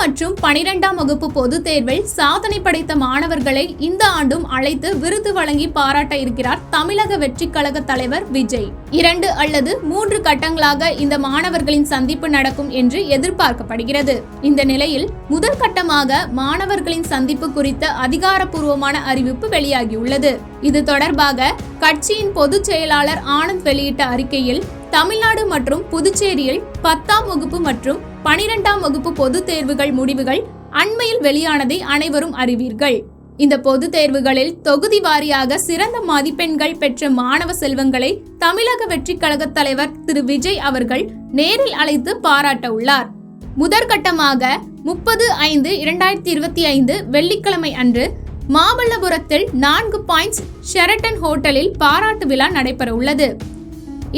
மற்றும் 12ஆம் வகுப்பு பொதுத் தேர்வில் சாதனை படைத்த மாணவர்களை இந்த ஆண்டும் அழைத்து விருது வழங்கி பாராட்ட இருக்கிறார் தமிழக வெற்றிக் கழக தலைவர் விஜய். 2 அல்லது 3 கட்டங்களாக இந்த மாணவர்களின் சந்திப்பு நடக்கும் என்று எதிர்பார்க்கப்படுகிறது. இந்த நிலையில் முதல் கட்டமாக மாணவர்களின் சந்திப்பு குறித்த அதிகாரப்பூர்வமான அறிவிப்பு வெளியாகியுள்ளது. இது தொடர்பாக கட்சியின் பொதுச் செயலாளர் ஆனந்த் வெளியிட்ட அறிக்கையில், தமிழ்நாடு மற்றும் புதுச்சேரியில் 10ஆம் வகுப்பு மற்றும் 12ஆம் வகுப்பு பொதுத் தேர்வுகள் முடிவுகள் அண்மையில் வெளியானதை அனைவரும் அறிவீர்கள். இந்த பொதுத் தேர்வுகளில் தொகுதி வாரியாக சிறந்த மதிப்பெண்கள் பெற்ற மாணவ செல்வங்களை தமிழக வெற்றிக் கழக தலைவர் திரு விஜய் அவர்கள் நேரில் அழைத்து பாராட்ட உள்ளார். முதற்கட்டமாக 30/5/2025 வெள்ளிக்கிழமை அன்று மாமல்லபுரத்தில் 4 பாயிண்ட்ஸ் ஷெரட்டன் ஹோட்டலில் பாராட்டு விழா நடைபெற உள்ளது.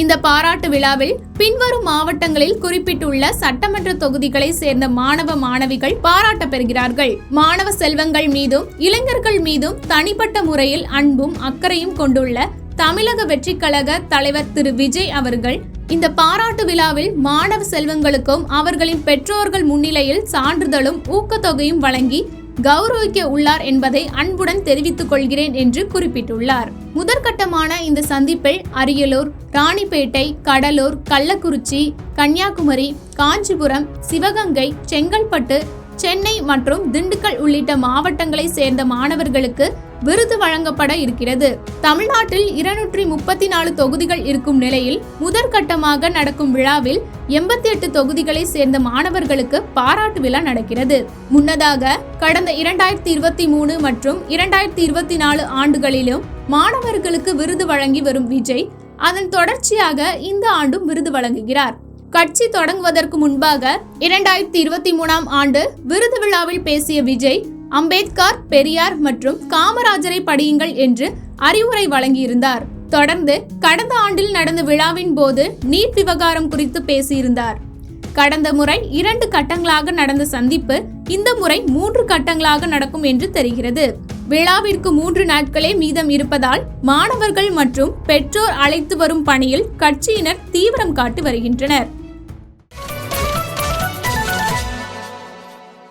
இந்த பாராட்டு விழாவில் பின்வரும் மாவட்டங்களில் குறிப்பிட்டுள்ள சட்டமன்ற தொகுதிகளை சேர்ந்த மாணவ மாணவிகள் பாராட்ட பெறுகிறார்கள். மாணவ செல்வங்கள் மீதும் இளைஞர்கள் மீதும் தனிப்பட்ட முறையில் அன்பும் அக்கறையும் கொண்டுள்ள தமிழக வெற்றிக் கழக தலைவர் திரு விஜய் அவர்கள் இந்த பாராட்டு விழாவில் மாணவ செல்வங்களுக்கும் அவர்களின் பெற்றோர்கள் முன்னிலையில் சான்றிதழும் ஊக்கத்தொகையும் வழங்கி கௌரவிக்க உள்ளார் என்பதை அன்புடன் தெரிவித்துக் கொள்கிறேன் என்று குறிப்பிட்டுள்ளார். முதற்கட்டமான இந்த சந்திப்பில் அரியலூர், ராணிப்பேட்டை, கடலூர், கள்ளக்குறிச்சி, கன்னியாகுமரி, காஞ்சிபுரம், சிவகங்கை, செங்கல்பட்டு, சென்னை மற்றும் திண்டுக்கல் உள்ளிட்ட மாவட்டங்களை சேர்ந்த மாணவர்களுக்கு விருது வழங்கப்பட இருக்கிறது. தமிழ்நாட்டில் 234 தொகுதிகள் இருக்கும் நிலையில் முதற்கட்டமாக நடக்கும் விழாவில் 88 தொகுதிகளை சேர்ந்த மாணவர்களுக்கு பாராட்டு விழா நடக்கிறது. முன்னதாக கடந்த 2023 மற்றும் 2024 ஆண்டுகளிலும் மாணவர்களுக்கு விருது வழங்கி வரும் விஜய் அதன் தொடர்ச்சியாக இந்த ஆண்டும் விருது வழங்குகிறார். கட்சி தொடங்குவதற்கு முன்பாக 2023ஆம் ஆண்டு விருது விழாவில் பேசிய விஜய், அம்பேத்கர், பெரியார் மற்றும் காமராஜரை படியுங்கள் என்று அறிவுரை வழங்கியிருந்தார். தொடர்ந்து கடந்த ஆண்டில் நடந்த விழாவின் போது நீட் விவகாரம் குறித்து பேசியிருந்தார். கடந்த முறை 2 கட்டங்களாக நடந்த சந்திப்பு இந்த முறை 3 கட்டங்களாக நடக்கும் என்று தெரிகிறது. விழாவிற்கு 3 நாட்களே மீதம் இருப்பதால் மாணவர்கள் மற்றும் பெற்றோர் அழைத்து வரும் பணியில் கட்சியினர் தீவிரம் காட்டி வருகின்றனர்.